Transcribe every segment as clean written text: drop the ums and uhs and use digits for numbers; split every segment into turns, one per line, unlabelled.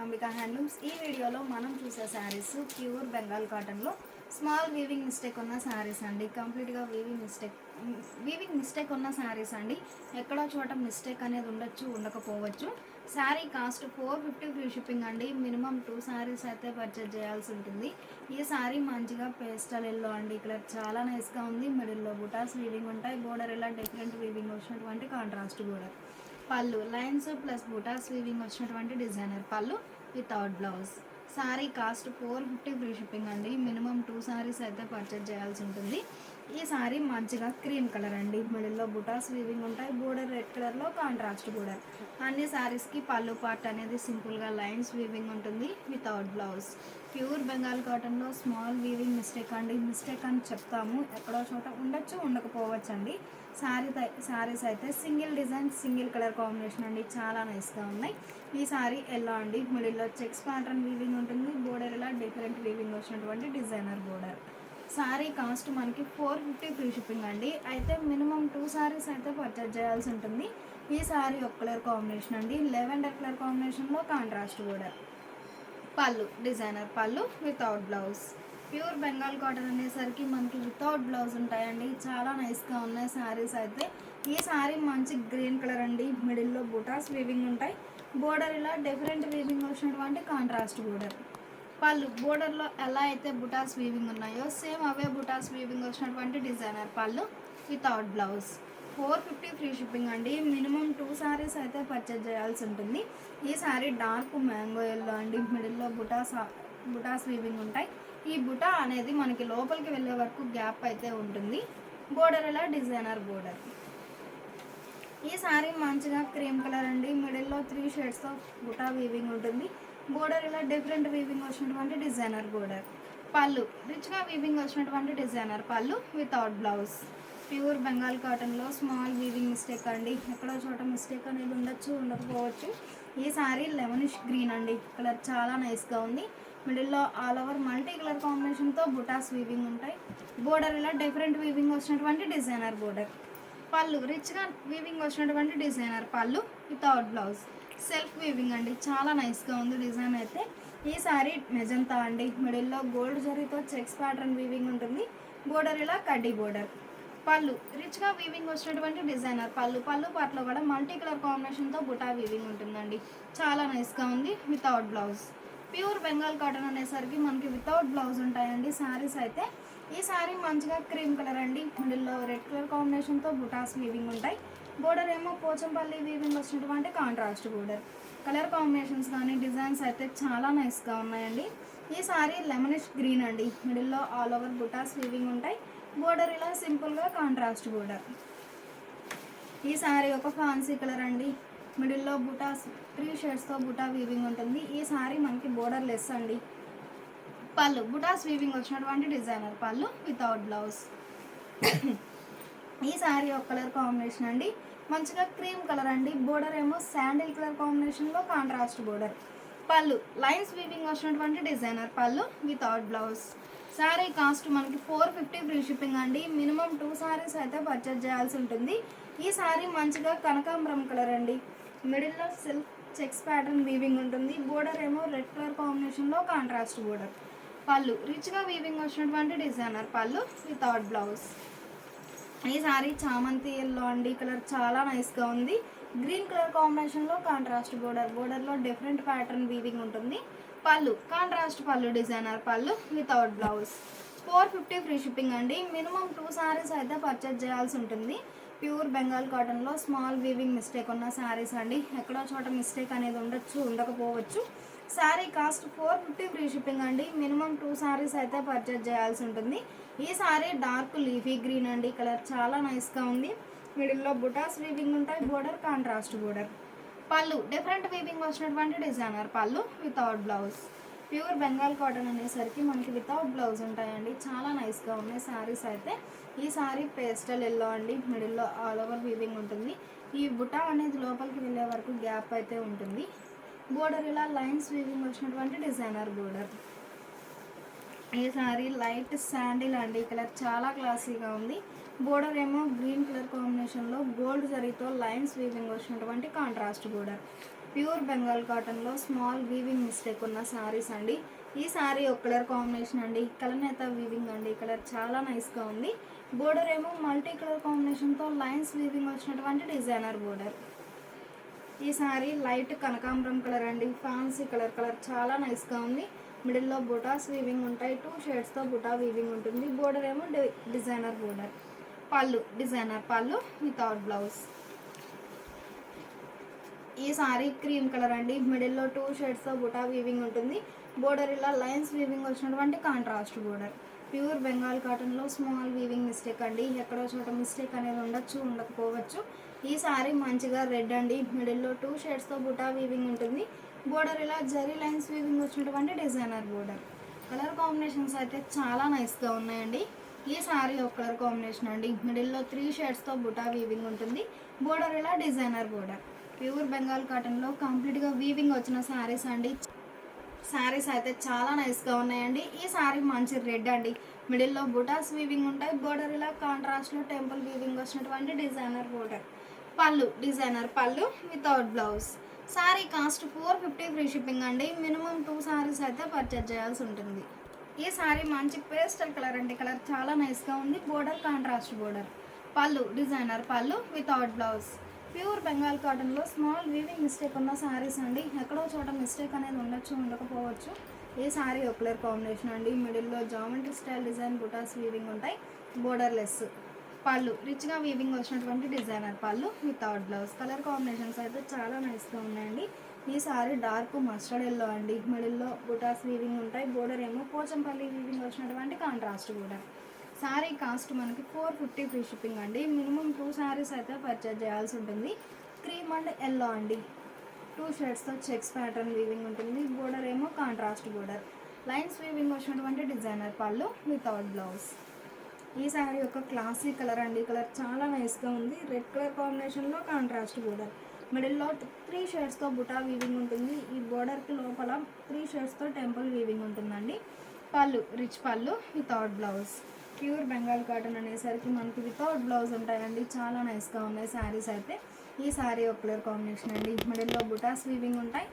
Ambika handlooms. ఈ వీడియోలో మనం చూసే శారీస్ ప్యూర్ బెంగాల్ కాటన్లో స్మాల్ వీవింగ్ మిస్టేక్ ఉన్న శారీస్ అండి. కంప్లీట్గా వీవింగ్ మిస్టేక్ ఉన్న శారీస్ అండి. ఎక్కడో చోట మిస్టేక్ అనేది ఉండొచ్చు, ఉండకపోవచ్చు. శారీ కాస్ట్ 450 ఫ్రీ షిప్పింగ్ అండి. మినిమం 2 శారీస్ అయితే పర్చేజ్ చేయాల్సి ఉంటుంది. ఈ శారీ మంచిగా పేస్టల్ ఎల్లో అండి. కలర్ చాలా నైస్గా ఉంది. మిడిల్లో బుటాస్ వీవింగ్ ఉంటాయి. బోర్డర్ ఇలా డిఫరెంట్ వీవింగ్ వచ్చినటువంటి కాంట్రాస్ట్ బోర్డర్. పళ్ళు లైన్స్ ప్లస్ బుటాస్ వీవింగ్ వచ్చినటువంటి డిజైనర్ పళ్ళు without blouse. Sari cost 450 free shipping అండి. మినిమం 2 శారీస్ అయితే పర్చేజ్ చేయాల్సి ఉంటుంది. ఈ శారీ మంచిగా క్రీమ్ కలర్ అండి. మిడిల్లో బుటాస్ వీవింగ్ ఉంటాయి. బోర్డర్ రెడ్ కలర్లో కాంట్రాస్ట్ బోర్డర్. అన్ని శారీస్కి పళ్ళు పార్ట్ అనేది సింపుల్గా లైన్స్ వీవింగ్ ఉంటుంది వితౌట్ బ్లౌజ్. ప్యూర్ బెంగాల్ కాటన్లో స్మాల్ వీవింగ్ మిస్టేక్ అండి. మిస్టేక్ అని చెప్తాము, ఎక్కడో చోట ఉండొచ్చు, ఉండకపోవచ్చు అండి. శారీస్ అయితే single design single colour combination అండి. చాలా నైస్గా ఉన్నాయి. ఈ శారీ ఎల్లో అండి. మిడిల్లో చెక్స్ ప్యాటర్న్ వీవింగ్ ఉంటుంది. బోర్డర్ ఇలా డిఫరెంట్ వీవింగ్ వచ్చినటువంటి డిజైనర్ బోర్డర్. శారీ కాస్ట్ మనకి 450 ఫ్రీ షిప్పింగ్ అండి. అయితే మినిమం 2 శారీస్ అయితే పర్చేజ్ చేయాల్సి ఉంటుంది. ఈ శారీ ఒక కలర్ కాంబినేషన్ అండి. లెవెండర్ కలర్ కాంబినేషన్లో కాంట్రాస్ట్ బోర్డర్. పళ్ళు డిజైనర్ పళ్ళు without blouse. Pure Bengal cotton అనేసరికి మనకి వితౌట్ బ్లౌజ్ ఉంటాయండి. చాలా నైస్గా ఉన్నాయి శారీస్ అయితే. ఈ శారీ మంచి గ్రీన్ కలర్ అండి. మిడిల్లో బుటాస్ వీవింగ్ ఉంటాయి. బోర్డర్ ఇలా డిఫరెంట్ వీవింగ్ వచ్చినటువంటి కాంట్రాస్ట్ బోర్డర్. పళ్ళు బోర్డర్లో ఎలా అయితే బుటాస్ వీవింగ్ ఉన్నాయో సేమ్ అవే బుటాస్ వీవింగ్ వచ్చినటువంటి డిజైనర్ పళ్ళు వితౌట్ బ్లౌజ్. 450 ఫ్రీ షిప్పింగ్ అండి. మినిమం 2 శారీస్ అయితే పర్చేజ్ చేయాల్సి ఉంటుంది. ఈ శారీ డార్క్ మ్యాంగో ఎల్లో అండి. మిడిల్లో బుటాస్ వీవింగ్ ఉంటాయి. ఈ బుటా అనేది మనకి లోపలికి వెళ్ళే వరకు గ్యాప్ అయితే ఉంటుంది. బోర్డర్ ఇలా డిజైనర్ బోర్డర్. ఈ శారీ మంచిగా క్రీమ్ కలర్ అండి. మిడిల్లో 3 షేడ్స్తో బుటా వీవింగ్ ఉంటుంది. బోర్డర్ ఇలా డిఫరెంట్ వీవింగ్ వచ్చినటువంటి డిజైనర్ బోర్డర్. పళ్ళు రిచ్గా వీవింగ్ వచ్చినటువంటి డిజైనర్ పళ్ళు వితౌట్ బ్లౌజ్. ప్యూర్ బెంగాల్ కాటన్లో స్మాల్ వీవింగ్ మిస్టేక్ అండి. ఎక్కడో చోట మిస్టేక్ అనేది ఉండొచ్చు, ఉండకపోవచ్చు. ఈ శారీ లెమనిష్ గ్రీన్ అండి. కలర్ చాలా నైస్గా ఉంది. మిడిల్లో ఆల్ ఓవర్ మల్టీ కలర్ కాంబినేషన్తో బుటాస్ వీవింగ్ ఉంటాయి. బోర్డర్ ఇలా డిఫరెంట్ వీవింగ్ వచ్చినటువంటి డిజైనర్ బోర్డర్. పళ్ళు రిచ్గా వీవింగ్ వచ్చినటువంటి డిజైనర్ పళ్ళు వితౌట్ బ్లౌజ్. సెల్ఫ్ వీవింగ్ అండి. చాలా నైస్గా ఉంది డిజైన్ అయితే. ఈ శారీ మెజంతా అండి. మిడిల్లో గోల్డ్ జరీతో చెక్స్ ప్యాటర్న్ వీవింగ్ ఉంటుంది. బోర్డర్ ఇలా కడ్డీ బోర్డర్. పళ్ళు రిచ్గా వీవింగ్ వచ్చినటువంటి డిజైనర్ పళ్ళు పార్ట్లో కూడా మల్టీ కలర్ కాంబినేషన్తో బుటా వీవింగ్ ఉంటుందండి. చాలా నైస్గా ఉంది without blouse. Pure Bengal cotton అనేసరికి మనకి వితౌట్ బ్లౌజ్ ఉంటాయండి శారీస్ అయితే. ఈ శారీ మంచిగా క్రీమ్ కలర్ అండి. మిడిల్లో రెడ్ కలర్ కాంబినేషన్తో బుటాస్ వీవింగ్ ఉంటాయి. బోర్డర్ ఏమో పోచంపల్లి వీవింగ్ వచ్చినటువంటి కాంట్రాస్ట్ బోర్డర్. కలర్ కాంబినేషన్స్ కానీ డిజైన్స్ అయితే చాలా నైస్గా ఉన్నాయండి. ఈ శారీ లెమనిష్ గ్రీన్ అండి. మిడిల్లో ఆల్ ఓవర్ బుటాస్ వీవింగ్ ఉంటాయి. బోర్డర్ ఇలా సింపుల్గా కాంట్రాస్ట్ బోర్డర్. ఈ శారీ ఒక ఫ్యాన్సీ కలర్ అండి. మిడిల్లో బుటాస్ 3 షేడ్స్తో బుటా వీవింగ్ ఉంటుంది. ఈ శారీ మనకి బోర్డర్ లెస్ అండి. పళ్ళు బుటాస్ వీవింగ్ వచ్చినటువంటి డిజైనర్ పళ్ళు వితౌట్ బ్లౌజ్. ఈ శారీ ఒక కలర్ కాంబినేషన్ అండి. మంచిగా క్రీమ్ కలర్ అండి. బోర్డర్ ఏమో శాండిల్ కలర్ కాంబినేషన్లో కాంట్రాస్ట్ బోర్డర్. పళ్ళు లైన్స్ వీవింగ్ వచ్చినటువంటి డిజైనర్ పళ్ళు వితౌట్ బ్లౌజ్. శారీ కాస్ట్ మనకి 450 ఫ్రీ షిప్పింగ్ అండి. మినిమం 2 శారీస్ అయితే పర్చేజ్ చేయాల్సి ఉంటుంది. ఈ శారీ మంచిగా కనకాంబరం కలర్ అండి. మిడిల్లో సిల్క్ చెక్స్ ప్యాటర్న్ వీవింగ్ ఉంటుంది. బోర్డర్ ఏమో రెడ్ కలర్ కాంబినేషన్లో కాంట్రాస్ట్ బోర్డర్. పళ్ళు రిచ్గా వీవింగ్ వచ్చినటువంటి డిజైనర్ పళ్ళు వితౌట్ బ్లౌజ్. ఈ శారీ చామంతి ఎల్లో అండి. కలర్ చాలా నైస్గా ఉంది. గ్రీన్ కలర్ కాంబినేషన్లో కాంట్రాస్ట్ బోర్డర్. బోర్డర్లో డిఫరెంట్ ప్యాటర్న్ వీవింగ్ ఉంటుంది. పళ్ళు కాంట్రాస్ట్ పళ్ళు డిజైనర్ పళ్ళు వితౌట్ బ్లౌజ్. 450 ఫ్రీ షిప్పింగ్ అండి. మినిమం 2 శారీస్ అయితే పర్చేజ్ చేయాల్సి ఉంటుంది. ప్యూర్ బెంగాల్ కాటన్లో స్మాల్ వీవింగ్ మిస్టేక్ ఉన్న శారీస్ అండి. ఎక్కడో చోట మిస్టేక్ అనేది ఉండొచ్చు, ఉండకపోవచ్చు. శారీ కాస్ట్ 450 ఫ్రీ షిప్పింగ్ అండి. మినిమం 2 శారీస్ అయితే పర్చేజ్ చేయాల్సి ఉంటుంది. ఈ శారీ డార్క్ లీఫీ గ్రీన్ అండి. కలర్ చాలా నైస్గా ఉంది. మిడిల్లో బుటాస్ వీవింగ్ ఉంటాయి. Border contrast border. పళ్ళు డిఫరెంట్ వీవింగ్ వచ్చినటువంటి డిజైనర్ పళ్ళు without blouse. Pure Bengal cotton అనేసరికి మనకి వితౌట్ బ్లౌజ్ ఉంటాయండి. చాలా నైస్గా ఉన్నాయి శారీస్ అయితే. ఈ శారీ పేస్టల్ ఎల్లో అండి. మిడిల్లో ఆల్ ఓవర్ వీవింగ్ ఉంటుంది. ఈ బుటా అనేది లోపలికి వెళ్ళే వరకు గ్యాప్ అయితే ఉంటుంది. బోర్డర్ ఇలా లైన్స్ వీవింగ్ వచ్చినటువంటి డిజైనర్ బోర్డర్. ఈ శారీ లైట్ శాండిల్ అండి. కలర్ చాలా క్లాసీగా ఉంది. బోర్డర్ ఏమో గ్రీన్ కలర్ కాంబినేషన్లో గోల్డ్ జరీతో లైన్స్ వీవింగ్ వచ్చినటువంటి కాంట్రాస్ట్ బోర్డర్. ప్యూర్ బెంగాల్ కాటన్లో స్మాల్ వీవింగ్ మిస్టేక్ ఉన్న శారీస్ అండి. ఈ శారీ ఒక కలర్ కాంబినేషన్ అండి, కలనేత వీవింగ్ అండి. కలర్ చాలా నైస్గా ఉంది. బోర్డర్ ఏమో మల్టీ కలర్ కాంబినేషన్తో లైన్స్ వీవింగ్ వచ్చినటువంటి డిజైనర్ బోర్డర్. ఈ శారీ లైట్ కనకాంబరం కలర్ అండి, ఫ్యాన్సీ కలర్ చాలా నైస్గా ఉంది. మిడిల్లో బుటాస్ వీవింగ్ ఉంటాయి, 2 షేడ్స్తో బుటా వీవింగ్ ఉంటుంది. బోర్డర్ ఏమో డిజైనర్ బోర్డర్. పళ్ళు డిజైనర్ పళ్ళు వితౌట్ బ్లౌజ్. ఈ సారీ క్రీమ్ కలర్ అండి, మిడిల్లో 2 షేడ్స్తో బుటా వీవింగ్ ఉంటుంది. బోర్డర్ ఇలా లైన్స్ వీవింగ్ వచ్చినటువంటి కాంట్రాస్ట్ బోర్డర్. ప్యూర్ బెంగాల్ కాటన్లో స్మాల్ వీవింగ్ మిస్టేక్ అండి, ఎక్కడో చోట మిస్టేక్ అనేది ఉండొచ్చు, ఉండకపోవచ్చు. ఈ సారీ మంచిగా రెడ్ అండి, మిడిల్లో 2 షేడ్స్తో బుటా వీవింగ్ ఉంటుంది. బోర్డర్ ఇలా జరీ లైన్స్ వీవింగ్ వచ్చినటువంటి డిజైనర్ బోర్డర్. కలర్ కాంబినేషన్స్ అయితే చాలా నైస్గా ఉన్నాయండి. ఈ సారీ ఒక కలర్ కాంబినేషన్ అండి, మిడిల్లో 3 షేడ్స్తో బుటా వీవింగ్ ఉంటుంది. బోర్డర్ ఇలా డిజైనర్ బోర్డర్. ప్యూర్ బెంగాల్ కాటన్లో కంప్లీట్గా వీవింగ్ వచ్చిన శారీస్ అండి. శారీస్ అయితే చాలా నైస్గా ఉన్నాయండి. ఈ శారీ మంచి రెడ్ అండి, మిడిల్లో బుటాస్ వీవింగ్ ఉంటాయి. బోర్డర్ ఇలా కాంట్రాస్ట్లో టెంపుల్ వీవింగ్ వచ్చినటువంటి డిజైనర్ బోర్డర్. పళ్ళు డిజైనర్ పళ్ళు without blouse. Sari cost 450 free shipping అండి. మినిమం 2 శారీస్ అయితే పర్చేజ్ చేయాల్సి ఉంటుంది. ఈ శారీ మంచి పేస్టల్ కలర్ అండి, కలర్ చాలా నైస్గా ఉంది. Border contrast border. పళ్ళు డిజైనర్ పళ్ళు వితౌట్ బ్లౌజ్. ప్యూర్ బెంగాల్ కాటన్లో స్మాల్ వీవింగ్ మిస్టేక్ ఉన్న శారీస్ అండి, ఎక్కడో చోట మిస్టేక్ అనేది ఉండొచ్చు, ఉండకపోవచ్చు. ఈ శారీ ఒక కలర్ కాంబినేషన్ అండి, మిడిల్లో జామెట్రీ స్టైల్ డిజైన్ బుటాస్ వీవింగ్ ఉంటాయి. Border less. పళ్ళు రిచ్గా వీవింగ్ వచ్చినటువంటి డిజైనర్ పళ్ళు వితౌట్ బ్లౌజ్. కలర్ కాంబినేషన్స్ అయితే చాలా నైస్గా ఉన్నాయండి. ఈ సారీ డార్క్ మస్టర్డ్ ఎల్లో అండి, మిడిల్లో బుటాస్ వీవింగ్ ఉంటాయి. బోర్డర్ ఏమో పోచంపల్లి వీవింగ్ వచ్చినటువంటి కాంట్రాస్ట్ బోర్డర్. శారీ కాస్ట్ మనకి 450 ఫ్రీ షిప్పింగ్ అండి. మినిమం 2 శారీస్ అయితే పర్చేజ్ చేయాల్సి ఉంటుంది. క్రీమ్ అండ్ ఎల్లో అండి, 2 షేడ్స్తో చెక్స్ ప్యాటర్న్ వీవింగ్ ఉంటుంది. బోర్డర్ ఏమో కాంట్రాస్ట్ బోర్డర్. లైన్స్ వీవింగ్ వచ్చినటువంటి డిజైనర్ పళ్ళు వితౌట్ బ్లౌజ్. ఈ శారీ ఒక క్లాసీ కలర్ అండి, కలర్ చాలా నైస్గా ఉంది. రెడ్ కలర్ కాంబినేషన్లో కాంట్రాస్ట్ బోర్డర్. మిడిల్లో 3 షేడ్స్తో బుటా వీవింగ్ ఉంటుంది. ఈ బోర్డర్కి లోపల 3 షేడ్స్తో టెంపుల్ వీవింగ్ ఉంటుందండి. పళ్ళు రిచ్ పళ్ళు without blouse. Pure Bengal cotton అనేసరికి మనకి వితౌట్ బ్లౌజ్ ఉంటాయండి, చాలా నైస్గా ఉన్నాయి శారీస్ అయితే. ఈ శారీ ఒక కలర్ కాంబినేషన్ అండి, మిడిల్లో బుటాస్ వీవింగ్ ఉంటాయి.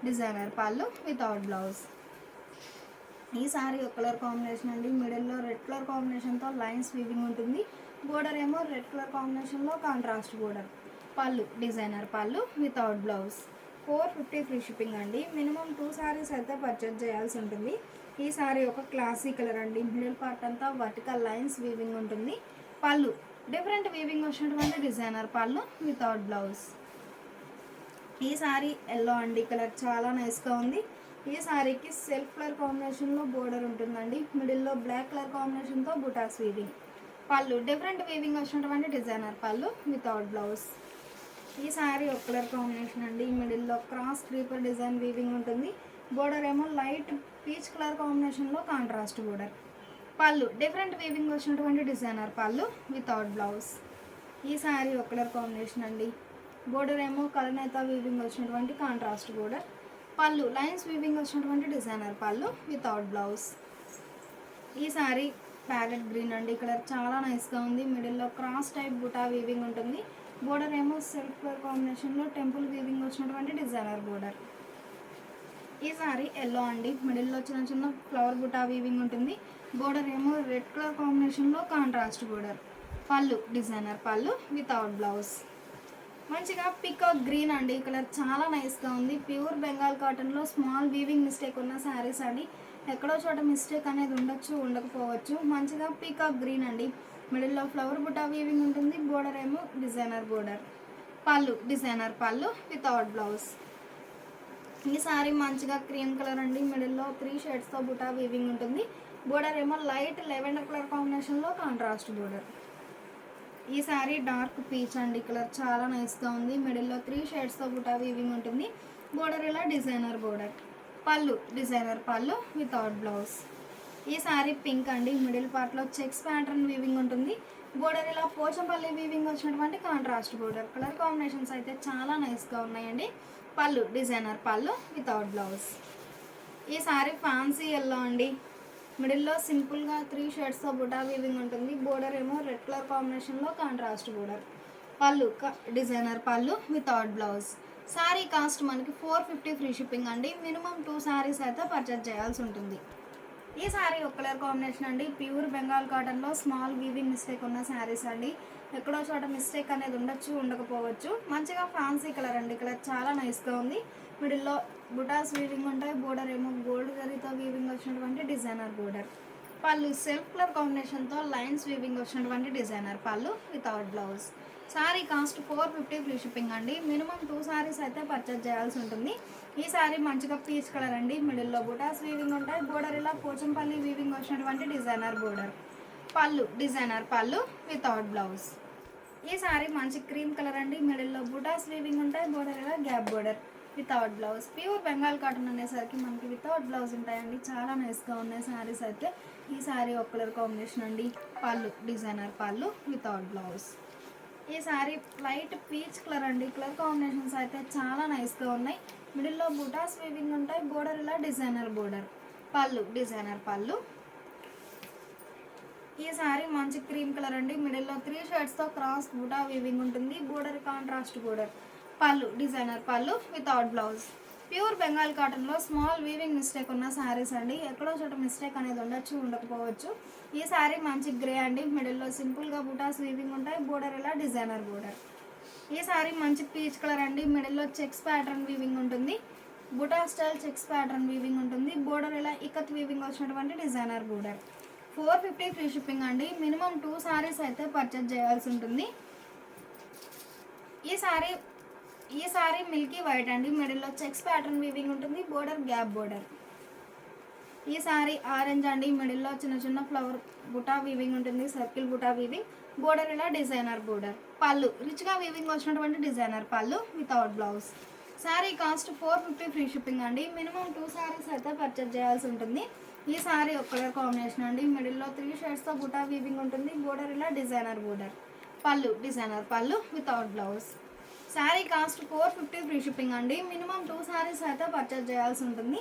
డిజైనర్ పళ్ళు వితౌట్ బ్లౌజ్. ఈ శారీ ఒక కలర్ కాంబినేషన్ అండి, మిడిల్లో రెడ్ కలర్ కాంబినేషన్తో లైన్స్ వీవింగ్ ఉంటుంది. బోర్డర్ ఏమో రెడ్ కలర్ కాంబినేషన్లో కాంట్రాస్ట్ బోర్డర్. పళ్ళు డిజైనర్ పళ్ళు వితౌట్ బ్లౌజ్. 450 ఫ్రీ షిప్పింగ్ అండి. మినిమం 2 శారీస్ అయితే పర్చేజ్ చేయాల్సి ఉంటుంది. ఈ శారీ ఒక క్లాసీ కలర్ అండి, మిడిల్ పార్ట్ అంతా వర్టికల్ లైన్స్ వీవింగ్ ఉంటుంది. పళ్ళు డిఫరెంట్ వీవింగ్ వచ్చినటువంటి డిజైనర్ పళ్ళు వితౌట్ బ్లౌజ్. ఈ శారీ ఎల్లో అండి, కలర్ చాలా నైస్గా ఉంది. ఈ శారీకి సెల్ఫ్ కలర్ కాంబినేషన్లో బోర్డర్ ఉంటుందండి, మిడిల్లో బ్లాక్ కలర్ కాంబినేషన్తో బుటాస్ వీవింగ్. పళ్ళు డిఫరెంట్ వీవింగ్ వచ్చినటువంటి డిజైనర్ పళ్ళు వితౌట్ బ్లౌజ్. ఈ శారీ ఒక కలర్ కాంబినేషన్ అండి, మిడిల్లో క్రాస్ క్రీపర్ డిజైన్ వీవింగ్ ఉంటుంది. బోర్డర్ ఏమో లైట్ పీచ్ కలర్ కాంబినేషన్లో కాంట్రాస్ట్ బోర్డర్. పళ్ళు డిఫరెంట్ వీవింగ్ వచ్చినటువంటి డిజైనర్ పళ్ళు వితౌట్ బ్లౌజ్. ఈ శారీ ఒక కలర్ కాంబినేషన్ అండి, బోర్డర్ ఏమో కలనేత వీవింగ్ వచ్చినటువంటి కాంట్రాస్ట్ బోర్డర్. పళ్ళు లైన్స్ వీవింగ్ వచ్చినటువంటి డిజైనర్ పళ్ళు వితౌట్ బ్లౌజ్. ఈ శారీ ప్యారెట్ గ్రీన్ అండి, కలర్ చాలా నైస్గా ఉంది. మిడిల్లో క్రాస్ టైప్ బుటా వీవింగ్ ఉంటుంది. బోర్డర్ ఏమో సెల్ఫ్ కలర్ కాంబినేషన్లో టెంపుల్ వీవింగ్ వచ్చినటువంటి డిజైనర్ బోర్డర్. ఈ శారీ ఎల్లో అండి, మిడిల్లో చిన్న చిన్న ఫ్లవర్ బుటా వీవింగ్ ఉంటుంది. బోర్డర్ ఏమో రెడ్ కలర్ కాంబినేషన్లో కాంట్రాస్ట్ బోర్డర్. పళ్ళు డిజైనర్ పళ్ళు వితౌట్ బ్లౌజ్. మంచిగా పికాక్ గ్రీన్ అండి, కలర్ చాలా నైస్గా ఉంది. ప్యూర్ బెంగాల్ కాటన్లో స్మాల్ వీవింగ్ మిస్టేక్ ఉన్న శారీస్ అండి, ఎక్కడో చోట మిస్టేక్ అనేది ఉండొచ్చు, ఉండకపోవచ్చు. మంచిగా పీకాక్ గ్రీన్ అండి, మిడిల్లో ఫ్లవర్ బుటా వీవింగ్ ఉంటుంది. బోర్డర్ ఏమో డిజైనర్ బోర్డర్. పళ్ళు డిజైనర్ పళ్ళు వితౌట్ బ్లౌజ్. ఈ శారీ మంచిగా క్రీమ్ కలర్ అండి, మిడిల్లో 3 షేడ్స్తో బుటా వీవింగ్ ఉంటుంది. బోర్డర్ ఏమో లైట్ లెవెండర్ కలర్ కాంబినేషన్లో కాంట్రాస్ట్ బోర్డర్. ఈ శారీ డార్క్ పీచ్ అండి, కలర్ చాలా నైస్గా ఉంది. మిడిల్లో 3 షేడ్స్తో బుటా వీవింగ్ ఉంటుంది. బోర్డర్ ఇలా డిజైనర్ బోర్డర్. పళ్ళు డిజైనర్ పళ్ళు వితౌట్ బ్లౌజ్. ఈ శారీ పింక్ అండి, మిడిల్ పార్ట్లో చెక్స్ ప్యాటర్న్ వీవింగ్ ఉంటుంది. బోర్డర్ ఇలా పోచంపల్లి వీవింగ్ వచ్చినటువంటి కాంట్రాస్ట్ బోర్డర్. కలర్ కాంబినేషన్స్ అయితే చాలా నైస్గా ఉన్నాయండి. పళ్ళు డిజైనర్ పళ్ళు వితౌట్ బ్లౌజ్. ఈ శారీ ఫ్యాన్సీ ఎల్లో అండి, మిడిల్లో సింపుల్గా 3 షేడ్స్తో బుటా వీవింగ్ ఉంటుంది. బోర్డర్ ఏమో రెడ్ కలర్ కాంబినేషన్లో కాంట్రాస్ట్ బోర్డర్. పళ్ళు డిజైనర్ పళ్ళు వితౌట్ బ్లౌజ్. శారీ కాస్ట్ మనకి 450 ఫ్రీ షిప్పింగ్ అండి. మినిమం 2 శారీస్ అయితే పర్చేజ్ చేయాల్సి ఉంటుంది. ఈ శారీ ఒక కలర్ కాంబినేషన్ అండి. ప్యూర్ బెంగాల్ కాటన్లో స్మాల్ వీవింగ్ మిస్టేక్ ఉన్న శారీస్ అండి. ఎక్కడో చోట మిస్టేక్ అనేది ఉండొచ్చు, ఉండకపోవచ్చు. మంచిగా ఫ్యాన్సీ కలర్ అండి. కలర్ చాలా నైస్గా ఉంది. మిడిల్లో బుటాస్ వీవింగ్ ఉంటాయి. బోర్డర్ ఏమో గోల్డ్ జరీతో వీవింగ్ వచ్చినటువంటి డిజైనర్ బోర్డర్. పళ్ళు సెల్ఫ్ కలర్ కాంబినేషన్తో లైన్స్ వీవింగ్ వచ్చినటువంటి డిజైనర్ పళ్ళు without blouse. Sari cost 450 free shipping అండి. మినిమం 2 శారీస్ అయితే పర్చేజ్ చేయాల్సి ఉంటుంది. ఈ శారీ మంచిగా పీచ్ కలర్ అండి. మిడిల్లో బుటాస్ వీవింగ్ ఉంటాయి. బోర్డర్ ఇలా పోచంపల్లి వీవింగ్ వచ్చినటువంటి డిజైనర్ బోర్డర్. పళ్ళు డిజైనర్ పళ్ళు వితౌట్ బ్లౌజ్. ఈ శారీ మంచి క్రీమ్ కలర్ అండి. మిడిల్లో బుటాస్ వీవింగ్ ఉంటాయి. బోర్డర్ ఇలా gap border without blouse. Pure Bengal cotton అనేసరికి మనకి వితౌట్ బ్లౌజ్ ఉంటాయండి. చాలా నైస్గా ఉన్నాయి శారీస్ అయితే. ఈ శారీ ఒక కలర్ కాంబినేషన్ అండి. పళ్ళు డిజైనర్ పళ్ళు వితౌట్ బ్లౌజ్. ఈ శారీ లైట్ పీచ్ కలర్ అండి. కలర్ కాంబినేషన్స్ అయితే చాలా నైస్గా ఉన్నాయి. మిడిల్లో బుటాస్ వీవింగ్ ఉంటాయి. బోర్డర్ ఇలా డిజైనర్ బోర్డర్. పళ్ళు డిజైనర్ పళ్ళు. ఈ శారీ మంచి క్రీమ్ కలర్ అండి. మిడిల్లో 3 షేడ్స్తో క్రాస్ బుటా వీవింగ్ ఉంటుంది. Border contrast border. పళ్ళు డిజైనర్ పళ్ళు వితౌట్ బ్లౌజ్. ప్యూర్ బెంగాల్ కాటన్లో స్మాల్ వీవింగ్ మిస్టేక్ ఉన్న శారీస్ అండి. ఎక్కడో చోట మిస్టేక్ అనేది ఉండొచ్చు, ఉండకపోవచ్చు. ఈ శారీ మంచి గ్రే అండి. మిడిల్లో సింపుల్గా బుటాస్ వీవింగ్ ఉంటాయి. బోర్డర్ ఇలా డిజైనర్ బోర్డర్. ఈ శారీ మంచి పీచ్ కలర్ అండి. మిడిల్లో చెక్స్ ప్యాటర్న్ వీవింగ్ ఉంటుంది. Buta style checks pattern weaving ఉంటుంది. బోర్డర్ ఇలా ఇకత్ వీవింగ్ వచ్చినటువంటి డిజైనర్ బోర్డర్. 450 ఫ్రీ షిప్పింగ్ అండి. మినిమం 2 శారీస్ అయితే పర్చేజ్ చేయాల్సి ఉంటుంది. ఈ శారీ మిల్కీ వైట్ అండి. మిడిల్లో చెక్స్ ప్యాటర్న్ వీవింగ్ ఉంటుంది. Border gap border. ఈ శారీ ఆరెంజ్ అండి. మిడిల్లో చిన్న చిన్న ఫ్లవర్ బుటా వీవింగ్ ఉంటుంది. Circle buta weaving. బోర్డర్ ఇలా డిజైనర్ బోర్డర్. పళ్ళు రిచ్గా వీవింగ్ వచ్చినటువంటి డిజైనర్ పళ్ళు without blouse. Sari cost 450 free shipping అండి. మినిమం 2 శారీస్ అయితే పర్చేజ్ చేయాల్సి ఉంటుంది. ఈ శారీ ఒక కలర్ కాంబినేషన్ అండి. మిడిల్లో 3 షేడ్స్తో బుటా వీవింగ్ ఉంటుంది. బోర్డర్ ఇలా డిజైనర్ బోర్డర్. పళ్ళు డిజైనర్ పళ్ళు without blouse. Sari cost 450 free shipping అండి. మినిమం 2 శారీస్ అయితే పర్చేజ్ చేయాల్సి ఉంటుంది.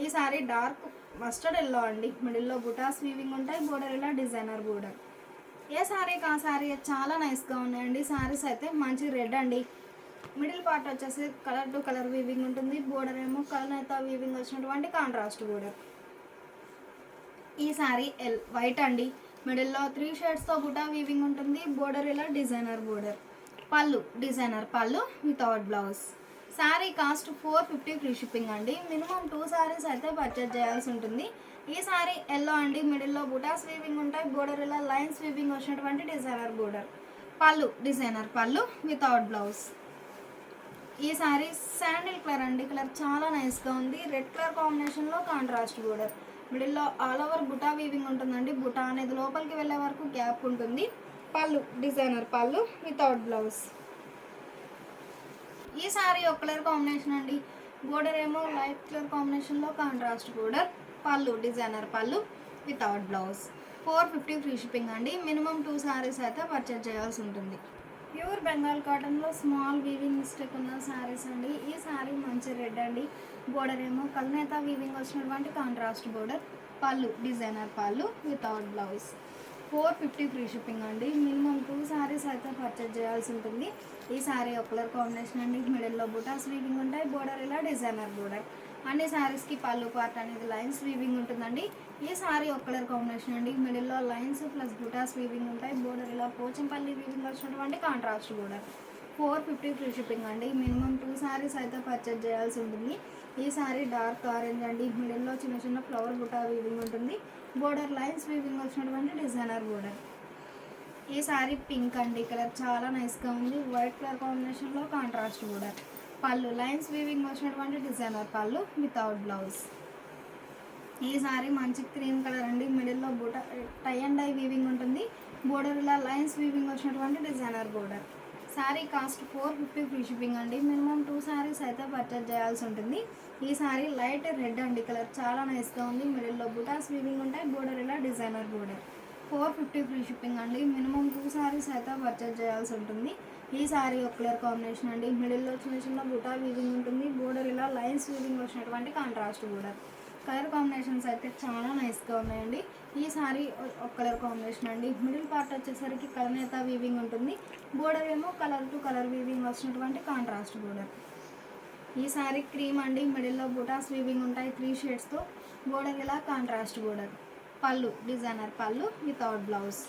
ఈ శారీ డార్క్ మస్టర్డ్ ఎల్లో అండి. మిడిల్లో బుటాస్ వీవింగ్ ఉంటాయి. బోర్డర్ ఇలా డిజైనర్ బోర్డర్. ఏ శారీకి ఆ శారీ చాలా నైస్గా ఉన్నాయండి. శారీస్ అయితే మంచి రెడ్ అండి. మిడిల్ పార్ట్ వచ్చేసి కలర్ టు కలర్ వీవింగ్ ఉంటుంది. బోర్డర్ ఏమో కలనేత వీవింగ్ వచ్చినటువంటి కాంట్రాస్ట్ బోర్డర్. ఈ శారీ వైట్ అండి. మిడిల్లో 3 షేడ్స్తో బుటా వీవింగ్ ఉంటుంది. బోర్డర్ ఇలా డిజైనర్ బోర్డర్. పళ్ళు డిజైనర్ పళ్ళు without blouse. Sari cost 450 free shipping అండి. మినిమం 2 శారీస్ అయితే పర్చేజ్ చేయాల్సి ఉంటుంది. ఈ శారీ ఎల్లో అండి. మిడిల్లో బుటాస్ వీవింగ్ ఉంటాయి. బోర్డర్ ఇలా లైన్స్ వీవింగ్ వచ్చినటువంటి డిజైనర్ బోర్డర్. పళ్ళు డిజైనర్ పళ్ళు వితౌట్ బ్లౌజ్. ఈ శారీ శాండిల్ కలర్ అండి. కలర్ చాలా నైస్గా ఉంది. రెడ్ కలర్ కాంబినేషన్లో కాంట్రాస్ట్ బోర్డర్. మిడిల్లో ఆల్ ఓవర్ బుటా వీవింగ్ ఉంటుందండి. బుటా అనేది లోపలికి వెళ్ళే వరకు గ్యాప్ ఉంటుంది. పళ్ళు డిజైనర్ పళ్ళు వితౌట్ బ్లౌజ్. ఈ శారీ ఒక కలర్ కాంబినేషన్ అండి. బోర్డర్ ఏమో లైట్ కలర్ కాంబినేషన్లో కాంట్రాస్ట్ బోర్డర్. పళ్ళు డిజైనర్ పళ్ళు వితౌట్ బ్లౌజ్. 450 ఫ్రీ షిప్పింగ్ అండి. మినిమం 2 శారీస్ అయితే పర్చేజ్ చేయాల్సి ఉంటుంది. ప్యూర్ బెంగాల్ కాటన్లో స్మాల్ వీవింగ్ మిస్టేక్ ఉన్న శారీస్ అండి. ఈ శారీ మంచి రెడ్ అండి. బోర్డర్ ఏమో కల్నేత వీవింగ్ వచ్చినటువంటి కాంట్రాస్ట్ బోర్డర్. పళ్ళు డిజైనర్ పళ్ళు వితౌట్ బ్లౌజ్. 450 ఫ్రీ షిప్పింగ్ అండి. మినిమం 2 శారీస్ అయితే పర్చేజ్ చేయాల్సి ఉంటుంది. ఈ శారీ ఒక కలర్ కాంబినేషన్ అండి. మిడిల్లో బుటాస్ వీవింగ్ ఉంటాయి. బోర్డర్ ఇలా డిజైనర్ బోర్డర్. అన్ని శారీస్కి పళ్ళు పార్ట్ అనేది లైన్స్ వీవింగ్ ఉంటుందండి. ఈ శారీ ఒక కలర్ కాంబినేషన్ అండి. మిడిల్లో లైన్స్ ప్లస్ బుటాస్ వీవింగ్ ఉంటాయి. బోర్డర్ ఇలా పోచంపల్లి వీవింగ్ వచ్చినటువంటి కాంట్రాస్ట్ బోర్డర్. 450 ఫ్రీ షిప్పింగ్ అండి. మినిమం 2 శారీస్ అయితే పర్చేజ్ చేయాల్సి ఉంటుంది. ఈ శారీ డార్క్ ఆరెంజ్ అండి. మిడిల్లో చిన్న చిన్న ఫ్లవర్ బుటా వీవింగ్ ఉంటుంది. బోర్డర్ లైన్స్ వీవింగ్ వచ్చినటువంటి డిజైనర్ బోర్డర్. ఈ శారీ పింక్ అండి. కలర్ చాలా నైస్గా ఉంది. వైట్ కలర్ కాంబినేషన్లో కాంట్రాస్ట్ బోర్డర్. పళ్ళు లైన్స్ వీవింగ్ వచ్చినటువంటి డిజైనర్ పళ్ళు వితౌట్ బ్లౌజ్. ఈ శారీ మంచి క్రీమ్ కలర్ అండి. మిడిల్లో buta tie and dye weaving ఉంటుంది. బోర్డర్ ఇలా లైన్స్ వీవింగ్ వచ్చినటువంటి designer border. Sari cost 450 free shipping అండి. మినిమం 2 శారీస్ అయితే పర్చేజ్ చేయాల్సి ఉంటుంది. ఈ శారీ లైట్ రెడ్ అండి. కలర్ చాలా నైస్గా ఉంది. మిడిల్లో బుటాస్ వీవింగ్ ఉంటాయి. బోర్డర్ ఇలా డిజైనర్ బోర్డర్. 450 ఫ్రీ షిప్పింగ్ అండి. మినిమం 2 శారీస్ అయితే పర్చేజ్ చేయాల్సి ఉంటుంది. ఈ శారీ ఒక కలర్ కాంబినేషన్ అండి. మిడిల్లో చిన్న చిన్న బుటా వీవింగ్ ఉంటుంది. బోర్డర్ ఇలా లైన్స్ వీవింగ్ వచ్చినటువంటి కాంట్రాస్ట్ బోర్డర్. కలర్ కాంబినేషన్స్ అయితే చాలా నైస్గా ఉన్నాయండి. ఈ శారీ ఒక కలర్ కాంబినేషన్ అండి. మిడిల్ పార్ట్ వచ్చేసరికి కలనేత వీవింగ్ ఉంటుంది. బోర్డర్ ఏమో కలర్ టు కలర్ వీవింగ్ వచ్చినటువంటి కాంట్రాస్ట్ బోర్డర్. ఈ సారీ క్రీమ్ అండి, మిడిల్లో బుటాస్ వీవింగ్ ఉంటాయి 3 షేడ్స్తో. బోర్డర్ ఇలా కాంట్రాస్ట్ బోర్డర్. పళ్ళు డిజైనర్ పళ్ళు వితౌట్ బ్లౌజ్.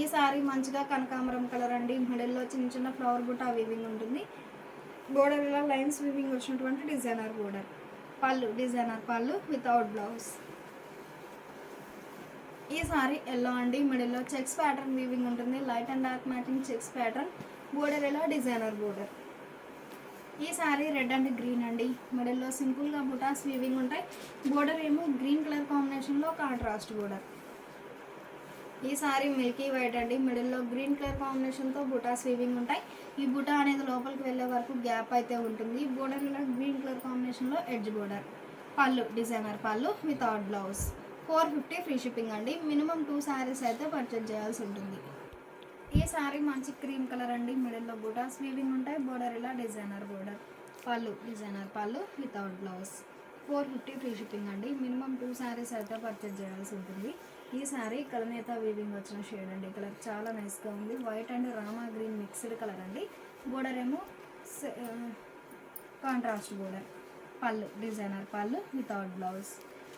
ఈ సారీ మంచిగా కనకాంబరం కలర్ అండి, మిడిల్లో చిన్న చిన్న ఫ్లవర్ బుటా వీవింగ్ ఉంటుంది. బోర్డర్ ఇలా లైన్స్ వీవింగ్ వచ్చినటువంటి డిజైనర్ బోర్డర్. పళ్ళు డిజైనర్ పళ్ళు వితౌట్ బ్లౌజ్. ఈ సారీ ఎల్లో అండి, మిడిల్లో చెక్స్ ప్యాటర్న్ వీవింగ్ ఉంటుంది. Light and dark matching checks pattern. Border ఇలా డిజైనర్ బోర్డర్. ఈ సారీ రెడ్ అండ్ గ్రీన్ అండి, మిడిల్లో సింపుల్గా బుటాస్ వీవింగ్ ఉంటాయి. బోర్డర్ ఏమో గ్రీన్ కలర్ కాంబినేషన్లో కాంట్రాస్ట్ బోర్డర్. ఈ సారీ మిల్కీ వైట్ అండి, మిడిల్లో గ్రీన్ కలర్ కాంబినేషన్తో బుటాస్ వీవింగ్ ఉంటాయి. ఈ బుటా అనేది లోపలికి వెళ్ళే వరకు గ్యాప్ అయితే ఉంటుంది. బోర్డర్ ఇలా గ్రీన్ కలర్ కాంబినేషన్లో ఎడ్జ్ బోర్డర్. పళ్ళు డిజైనర్ పళ్ళు వితౌట్ బ్లౌజ్. 450 ఫ్రీ షిప్పింగ్ అండి. మినిమం 2 సారీస్ అయితే పర్చేజ్ చేయాల్సి ఉంటుంది. ఈ సారీ మంచి క్రీమ్ కలర్ అండి, మిడిల్లో బుటాస్ వీవింగ్ ఉంటాయి. బోర్డర్ ఇలా డిజైనర్ బోర్డర్. పళ్ళు డిజైనర్ పళ్ళు వితౌట్ బ్లౌజ్. 450 ఫ్రీ షిప్పింగ్ అండి. మినిమం 2 సారీస్ అయితే పర్చేజ్ చేయాల్సి ఉంటుంది. ఈ సారీ కలనేత వీవింగ్ వచ్చిన షేడ్ అండి. కలర్ చాలా నైస్గా ఉంది. White and Rama green mixed colour అండి. బోర్డర్ ఏమో కాంట్రాస్ట్ బోర్డర్. పళ్ళు డిజైనర్ పళ్ళు వితౌట్ బ్లౌజ్.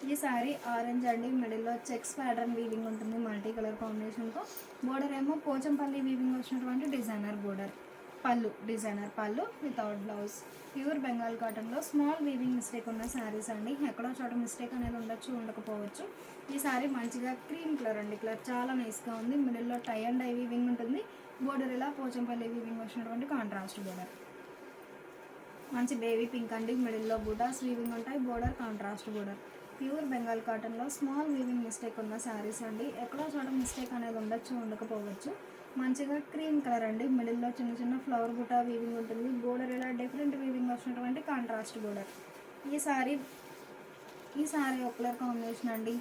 ఈ సారీ ఆరెంజ్ అండి, మిడిల్లో చెక్స్ ప్యాటర్న్ వీవింగ్ ఉంటుంది మల్టీ కలర్ కాంబినేషన్తో. బోర్డర్ ఏమో పోచంపల్లి వీవింగ్ వచ్చినటువంటి డిజైనర్ బోర్డర్. పళ్ళు డిజైనర్ పళ్ళు వితౌట్ బ్లౌజ్. ప్యూర్ బెంగాల్ కాటన్లో స్మాల్ వీవింగ్ మిస్టేక్ ఉన్న శారీస్ అండి. ఎక్కడో చోట మిస్టేక్ అనేది ఉండొచ్చు, ఉండకపోవచ్చు. ఈ సారీ మంచిగా క్రీమ్ కలర్ అండి, కలర్ చాలా నైస్గా ఉంది. మిడిల్లో టై అండ్ డై వీవింగ్ ఉంటుంది. బోర్డర్ ఇలా పోచంపల్లి వీవింగ్ వచ్చినటువంటి కాంట్రాస్ట్ బోర్డర్. మంచి బేబీ పింక్ అండి, మిడిల్లో బుటాస్ వీవింగ్ ఉంటాయి. Border contrast border. Pure Bengal కాటన్లో స్మాల్ వీవింగ్ మిస్టేక్ ఉన్న శారీస్ అండి. ఎక్కడో చోట మిస్టేక్ అనేది ఉండొచ్చు, ఉండకపోవచ్చు. మంచిగా క్రీమ్ కలర్ అండి, మిడిల్లో చిన్న చిన్న ఫ్లవర్ బుటా వీవింగ్ ఉంటుంది. బోర్డర్ ఇలా డిఫరెంట్ వీవింగ్ వచ్చినటువంటి కాంట్రాస్ట్ బోర్డర్. ఈ సారీ ఒక కలర్ కాంబినేషన్ అండి,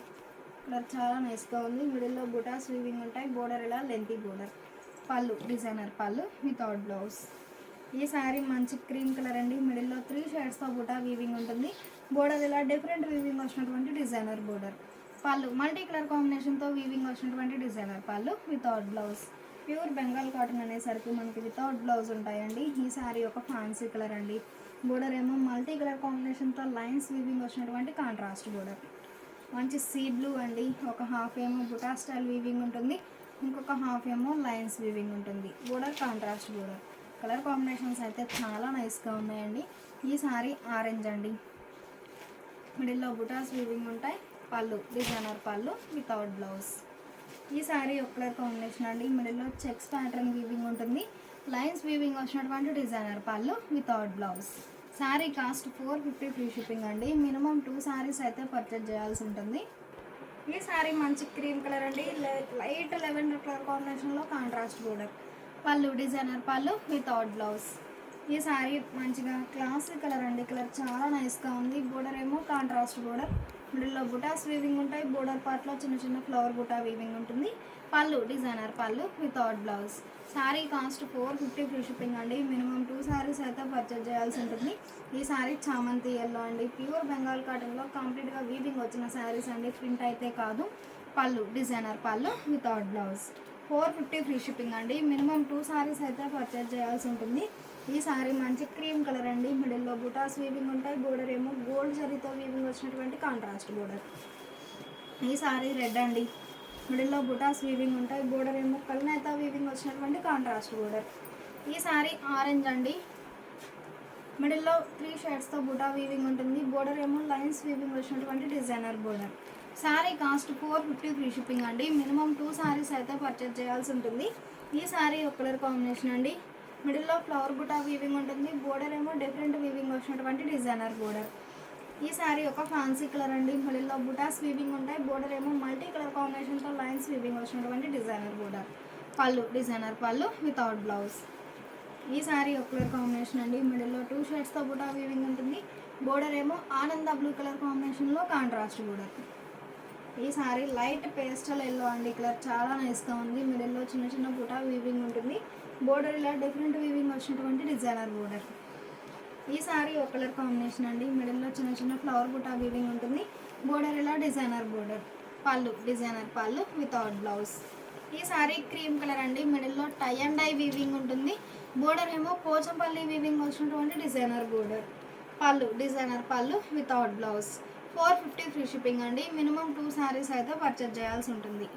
కలర్ చాలా నైస్గా ఉంది. మిడిల్లో బుటాస్ వీవింగ్ ఉంటాయి. బోర్డర్ ఇలా లెంతీ బోర్డర్. పళ్ళు డిజైనర్ పళ్ళు వితౌట్ బ్లౌజ్. ఈ సారీ మంచి క్రీమ్ కలర్ అండి, మిడిల్లో 3 షేడ్స్తో బుటా వీవింగ్ ఉంటుంది. బోర్డర్ ఇలా డిఫరెంట్ వీవింగ్ వచ్చినటువంటి డిజైనర్ బోర్డర్. పళ్ళు మల్టీ కలర్ కాంబినేషన్తో వీవింగ్ వచ్చినటువంటి డిజైనర్ పళ్ళు without blouse. Pure Bengal cotton అనేసరికి మనకి వితౌట్ బ్లౌజ్ ఉంటాయండి. ఈ సారీ ఒక ఫ్యాన్సీ కలర్ అండి. బోర్డర్ ఏమో మల్టీ కలర్ కాంబినేషన్తో లైన్స్ వీవింగ్ వచ్చినటువంటి కాంట్రాస్ట్ బోర్డర్. మంచి సీ బ్లూ అండి, ఒక హాఫ్ ఏమో బుటా స్టైల్ వీవింగ్ ఉంటుంది, ఇంకొక హాఫ్ ఏమో లైన్స్ వీవింగ్ ఉంటుంది. Border contrast border. Colour combinations అయితే చాలా నైస్గా ఉన్నాయండి. ఈ సారీ ఆరెంజ్ అండి, మిడిల్లో బుటాస్ వీవింగ్ ఉంటాయి. పళ్ళు డిజైనర్ పళ్ళు వితౌట్ బ్లౌజ్. ఈ సారీ ఒక కలర్ కాంబినేషన్ అండి, మిడిల్లో చెక్స్ ప్యాటర్న్ వీవింగ్ ఉంటుంది. లైన్స్ వీవింగ్ వచ్చినటువంటి డిజైనర్ పళ్ళు without blouse. Sorry cost 450 free shipping అండి. మినిమం 2 సారీస్ అయితే పర్చేజ్ చేయాల్సి ఉంటుంది. ఈ సారీ మంచి క్రీమ్ కలర్ అండి, లైట్ లెవెండర్ కలర్ కాంబినేషన్లో కాంట్రాస్ట్ బోర్డర్. పళ్ళు డిజైనర్ పళ్ళు వితౌట్ బ్లౌజ్. ఈ సారీ మంచిగా క్లాసిక్ కలర్ అండి, కలర్ చాలా నైస్గా ఉంది. బోర్డర్ ఏమో కాంట్రాస్ట్ బోర్డర్. మిడిల్లో బుటాస్ వీవింగ్ ఉంటాయి. బోర్డర్ పార్ట్లో చిన్న చిన్న ఫ్లవర్ బుటా వీవింగ్ ఉంటుంది. పళ్ళు డిజైనర్ పళ్ళు without blouse. Sorry cost 450 free shipping అండి. మినిమం 2 సారీస్ అయితే పర్చేజ్ చేయాల్సి ఉంటుంది. ఈ సారీ చామంతి ఎల్లో అండి, ప్యూర్ బెంగాల్ కాటన్లో కంప్లీట్గా వీవింగ్ వచ్చిన శారీస్ అండి, ప్రింట్ అయితే కాదు. పళ్ళు డిజైనర్ పళ్ళు వితౌట్ బ్లౌజ్. 450 ఫ్రీ షిప్పింగ్ అండి. మినిమం 2 సారీస్ అయితే పర్చేజ్ చేయాల్సి ఉంటుంది. ఈ సారీ మంచి క్రీమ్ కలర్ అండి, మిడిల్లో బుటాస్ వీవింగ్ ఉంటాయి. బోర్డర్ ఏమో గోల్డ్ జరీతో వీవింగ్ వచ్చినటువంటి కాంట్రాస్ట్ బోర్డర్. ఈ సారీ రెడ్ అండి, మిడిల్లో బుటాస్ వీవింగ్ ఉంటాయి. బోర్డర్ ఏమో కల్నేత వీవింగ్ వచ్చినటువంటి కాంట్రాస్ట్ బోర్డర్. ఈ సారీ ఆరెంజ్ అండి, మిడిల్లో 3 షేడ్స్తో బుటా వీవింగ్ ఉంటుంది. బోర్డర్ ఏమో లైన్స్ వీవింగ్ వచ్చినటువంటి designer border. Sorry cost 450 free shipping అండి. మినిమం 2 సారీస్ అయితే పర్చేజ్ చేయాల్సి ఉంటుంది. ఈ సారీ ఒక కలర్ కాంబినేషన్ అండి, మిడిల్లో ఫ్లవర్ బుటా వీవింగ్ ఉంటుంది. బోర్డర్ ఏమో డిఫరెంట్ వీవింగ్ వచ్చినటువంటి డిజైనర్ బోర్డర్. ఈ సారీ ఒక ఫ్యాన్సీ కలర్ అండి, మిడిల్లో బుటాస్ వీవింగ్ ఉంటాయి. బోర్డర్ ఏమో మల్టీ కలర్ కాంబినేషన్తో లైన్స్ వీవింగ్ వచ్చినటువంటి డిజైనర్ బోర్డర్. పళ్ళు డిజైనర్ పళ్ళు వితౌట్ బ్లౌజ్. ఈ సారీ ఒక కలర్ కాంబినేషన్ అండి, మిడిల్లో 2 షేడ్స్తో బుటా వీవింగ్ ఉంటుంది. బోర్డర్ ఏమో ఆనంద బ్లూ కలర్ కాంబినేషన్లో కాంట్రాస్ట్ బోర్డర్. ఈ సారీ లైట్ పేస్టల్ ఎల్లో అండి, కలర్ చాలా నైస్గా ఉంది. మిడిల్లో చిన్న చిన్న బుటా వీవింగ్ ఉంటుంది. బోర్డర్ ఇలా డిఫరెంట్ వీవింగ్ వచ్చినటువంటి డిజైనర్ బోర్డర్. ఈ సారీ ఒక కలర్ కాంబినేషన్ అండి, మిడిల్లో చిన్న చిన్న ఫ్లవర్ బుటా వీవింగ్ ఉంటుంది. బోర్డర్ ఇలా డిజైనర్ బోర్డర్. పళ్ళు డిజైనర్ పళ్ళు వితౌట్ బ్లౌజ్. ఈ సారీ క్రీమ్ కలర్ అండి, మిడిల్లో టై అండ్ డై వీవింగ్ ఉంటుంది. బోర్డర్ ఏమో పోచంపల్లి వీవింగ్ వచ్చినటువంటి డిజైనర్ బోర్డర్. పళ్ళు డిజైనర్ పళ్ళు వితౌట్ బ్లౌజ్. 450 ఫ్రీ షిప్పింగ్ అండి. మినిమం 2 శారీస్ అయితే పర్చేజ్ చేయాల్సి ఉంటుంది.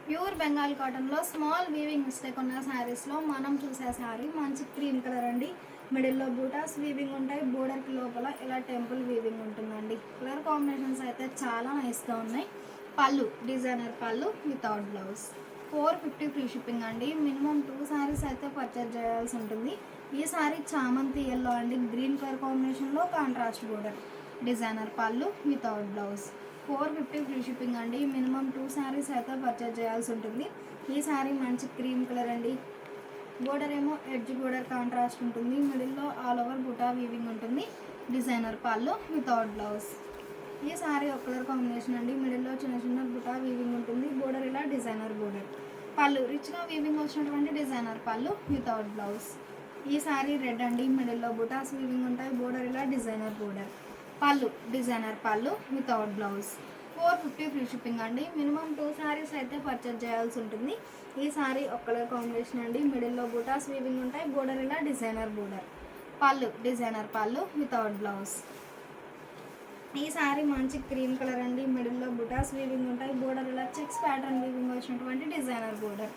ప్యూర్ బెంగాల్ కాటన్లో స్మాల్ వీవింగ్ మిస్టేక్ ఉన్న శారీస్లో మనం చూసే శారీ మంచి క్రీమ్ కలర్ అండి. మిడిల్లో బూటాస్ వీవింగ్ ఉంటాయి. బోర్డర్కి లోపల ఇలా టెంపుల్ వీవింగ్ ఉంటుందండి. కలర్ కాంబినేషన్స్ అయితే చాలా నైస్గా ఉన్నాయి. పళ్ళు డిజైనర్ పళ్ళు వితౌట్ బ్లౌజ్. 450 ఫ్రీ షిప్పింగ్ అండి. మినిమం 2 శారీస్ అయితే పర్చేజ్ చేయాల్సి ఉంటుంది. ఈ శారీ చామంతి ఎల్లో అండి. గ్రీన్ కలర్ కాంబినేషన్లో కాంట్రాస్ట్ బోర్డర్. డిజైనర్ పళ్ళు వితౌట్ బ్లౌజ్. 450 ఫ్రీ షిప్పింగ్ అండి. మినిమం 2 శారీస్ అయితే పర్చేజ్ చేయాల్సి ఉంటుంది. ఈ శారీ మంచి క్రీమ్ కలర్ అండి. బోర్డర్ ఏమో ఎడ్జ్ బోర్డర్ కాంట్రాస్ట్ ఉంటుంది. మిడిల్లో ఆల్ ఓవర్ బుటా వీవింగ్ ఉంటుంది. డిజైనర్ పళ్ళు వితౌట్ బ్లౌజ్. ఈ శారీ ఒక కలర్ కాంబినేషన్ అండి. మిడిల్లో చిన్న చిన్న బుటా వీవింగ్ ఉంటుంది. బోర్డర్ ఇలా డిజైనర్ బోర్డర్. పళ్ళు రిచ్గా వీవింగ్ వచ్చినటువంటి డిజైనర్ పళ్ళు వితౌట్ బ్లౌజ్. ఈ శారీ రెడ్ అండి. మిడిల్లో బుటాస్ వీవింగ్ ఉంటాయి. బోర్డర్ ఇలా డిజైనర్ బోర్డర్. పళ్ళు డిజైనర్ పళ్ళు వితౌట్ బ్లౌజ్. 450 ఫ్రీ షిప్పింగ్ అండి. మినిమం 2 శారీస్ అయితే పర్చేజ్ చేయాల్సి ఉంటుంది. ఈ శారీ ఒక కలర్ కాంబినేషన్ అండి. మిడిల్లో బుటాస్ వీవింగ్ ఉంటాయి. బోర్డర్ ఇలా డిజైనర్ బోర్డర్. పళ్ళు డిజైనర్ పళ్ళు వితౌట్ బ్లౌజ్. ఈ శారీ మంచి క్రీమ్ కలర్ అండి. మిడిల్లో బుటాస్ వీవింగ్ ఉంటాయి. బోర్డర్ ఇలా చెక్స్ ప్యాటర్న్ వీవింగ్ వచ్చినటువంటి డిజైనర్ బోర్డర్.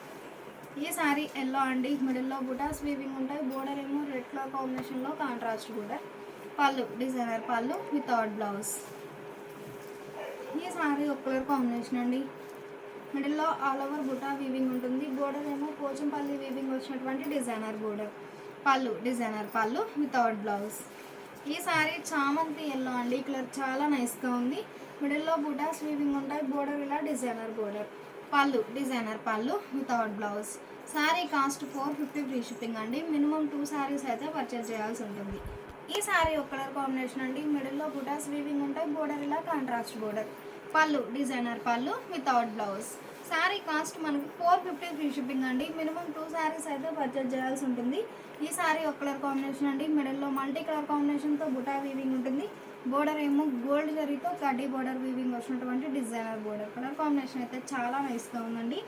ఈ శారీ ఎల్లో అండి. మిడిల్లో బుటాస్ వీవింగ్ ఉంటాయి. బోర్డర్ ఏమో రెడ్ కలర్ కాంబినేషన్లో కాంట్రాస్ట్ బోర్డర్. పళ్ళు డిజైనర్ పళ్ళు వితౌట్ బ్లౌజ్. ఈ శారీ ఒక కలర్ కాంబినేషన్ అండి. మిడిల్లో ఆల్ ఓవర్ బుటా వీవింగ్ ఉంటుంది. బోర్డర్ ఏమో పోచంపల్లి వీవింగ్ వచ్చినటువంటి డిజైనర్ బోర్డర్. పళ్ళు డిజైనర్ పళ్ళు వితౌట్ బ్లౌజ్. ఈ శారీ చామంతి ఎల్లో అండి. కలర్ చాలా నైస్గా ఉంది. మిడిల్లో బుటాస్ వీవింగ్ ఉంటాయి. బోర్డర్ ఇలా డిజైనర్ బోర్డర్. పళ్ళు డిజైనర్ పళ్ళు without blouse. Sari cost 450 free shipping అండి. మినిమం 2 శారీస్ అయితే పర్చేజ్ చేయాల్సి ఉంటుంది. ఈ శారీ ఒక కలర్ కాంబినేషన్ అండి. మిడిల్లో బుటాస్ వీవింగ్ ఉంటాయి. బోర్డర్ ఇలా కాంట్రాస్ట్ బోర్డర్. పళ్ళు డిజైనర్ పళ్ళు వితౌట్ బ్లౌజ్. శారీ కాస్ట్ మనకి 450 ఫ్రీ షిప్పింగ్ అండి. మినిమం 2 శారీస్ అయితే పర్చేజ్ చేయాల్సి ఉంటుంది. ఈ శారీ ఒక కలర్ కాంబినేషన్ అండి. మిడిల్లో మల్టీ కలర్ కాంబినేషన్తో బుటా వీవింగ్ ఉంటుంది. బోర్డర్ ఏమో గోల్డ్ జరీతో కడ్డీ బోర్డర్ వీవింగ్ వచ్చినటువంటి డిజైనర్ బోర్డర్. కలర్ కాంబినేషన్ అయితే చాలా నైస్గా ఉందండి.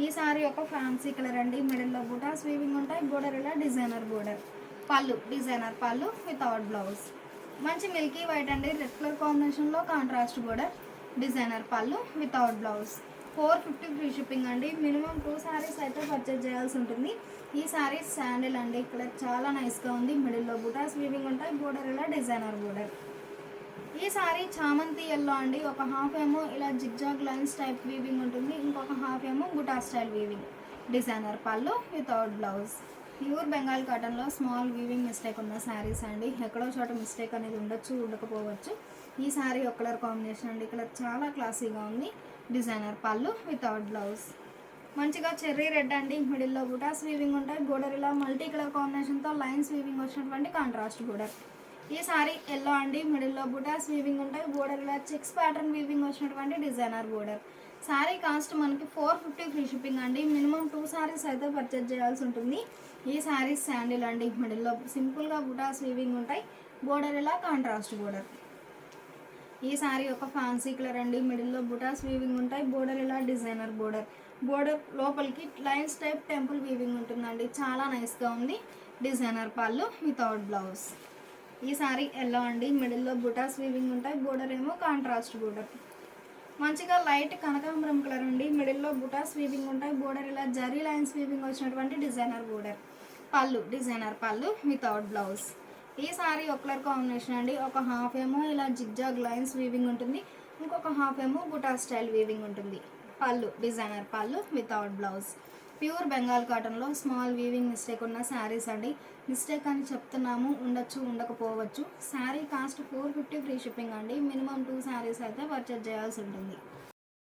ఈ శారీ ఒక ఫ్యాన్సీ కలర్ అండి. మిడిల్లో బుటాస్ వీవింగ్ ఉంటాయి. బోర్డర్ ఇలా డిజైనర్ బోర్డర్. పళ్ళు డిజైనర్ పళ్ళు వితౌట్ బ్లౌజ్. మంచి మిల్కీ వైట్ అండి. రెడ్ కలర్ కాంబినేషన్లో కాంట్రాస్ట్ బోర్డర్. డిజైనర్ పళ్ళు వితౌట్ బ్లౌజ్. 450 ఫ్రీ షిప్పింగ్ అండి. మినిమం 2 శారీస్ అయితే పర్చేజ్ చేయాల్సి ఉంటుంది. ఈ శారీ శాండిల్ అండి. ఇక్కడ చాలా నైస్గా ఉంది. మిడిల్లో బుటాస్ వీవింగ్ ఉంటాయి. బోర్డర్ ఇలా డిజైనర్ బోర్డర్. ఈ శారీ చామంతి ఎల్లో అండి. ఒక హాఫ్ ఏమో ఇలా జిగ్జాగ్ లైన్స్ టైప్ వీవింగ్ ఉంటుంది. ఇంకొక హాఫ్ ఏమో బుటా స్టైల్ వీవింగ్. డిజైనర్ పళ్ళు వితౌట్ బ్లౌజ్. ప్యూర్ బెంగాల్ కాటన్లో స్మాల్ వీవింగ్ మిస్టేక్ ఉన్న శారీస్ అండి. ఎక్కడో చోట మిస్టేక్ అనేది ఉండొచ్చు, ఉండకపోవచ్చు. ఈ శారీ ఒక కలర్ కాంబినేషన్ అండి. కలర్ చాలా క్లాసీగా ఉంది. డిజైనర్ పళ్ళు వితౌట్ బ్లౌజ్. మంచిగా చెర్రీ రెడ్ అండి. మిడిల్లో బుటాస్ వీవింగ్ ఉంటాయి. బోర్డర్ ఇలా మల్టీ కలర్ కాంబినేషన్తో లైన్స్ వీవింగ్ వచ్చినటువంటి కాంట్రాస్ట్ బోర్డర్. ఈ శారీ ఎల్లో అండి. మిడిల్లో బుటాస్ వీవింగ్ ఉంటాయి. బోర్డర్ ఇలా చెక్స్ ప్యాటర్న్ వీవింగ్ వచ్చినటువంటి డిజైనర్ బోర్డర్. శారీ కాస్ట్ మనకి 450 ఫ్రీ షిప్పింగ్ అండి. మినిమం 2 శారీస్ అయితే పర్చేజ్ చేయాల్సి ఉంటుంది. ఈ శారీస్ శాండిల్ అండి. మిడిల్లో సింపుల్గా బుటాస్ వీవింగ్ ఉంటాయి. బోర్డర్ ఇలా కాంట్రాస్ట్ బోర్డర్. ఈ శారీ ఒక ఫ్యాన్సీ కలర్ అండి. మిడిల్లో బుటాస్ వీవింగ్ ఉంటాయి. బోర్డర్ ఇలా డిజైనర్ బోర్డర్. బోర్డర్ లోపలికి లైన్స్ టైప్ టెంపుల్ వీవింగ్ ఉంటుందండి. చాలా నైస్గా ఉంది. డిజైనర్ పళ్ళు వితౌట్ బ్లౌజ్. ఈ శారీ ఎల్లో అండి. మిడిల్లో బుటాస్ వీవింగ్ ఉంటాయి. బోర్డర్ ఏమో కాంట్రాస్ట్ బోర్డర్. మంచిగా లైట్ కనకాంబరం కలర్ అండి. మిడిల్లో బుటాస్ వీవింగ్ ఉంటాయి. బోర్డర్ ఇలా జరీ లైన్స్ వీవింగ్ వచ్చినటువంటి డిజైనర్ బోర్డర్. పళ్ళు డిజైనర్ పళ్ళు వితౌట్ బ్లౌజ్. ఈ శారీ ఒక కలర్ కాంబినేషన్ అండి. ఒక హాఫ్ ఏమో ఇలా జిగ్జాగ్ లైన్స్ వీవింగ్ ఉంటుంది. ఇంకొక హాఫ్ ఏమో బుటా స్టైల్ వీవింగ్ ఉంటుంది. పళ్ళు డిజైనర్ పళ్ళు వితౌట్ బ్లౌజ్. ప్యూర్ బెంగాల్ కాటన్లో స్మాల్ వీవింగ్ మిస్టేక్ ఉన్న శారీస్ అండి. మిస్టేక్ అని చెప్తున్నాము, ఉండొచ్చు ఉండకపోవచ్చు. శారీ కాస్ట్ 450 ఫ్రీ షిప్పింగ్ అండి. మినిమం 2 శారీస్ అయితే పర్చేజ్ చేయాల్సి ఉంటుంది.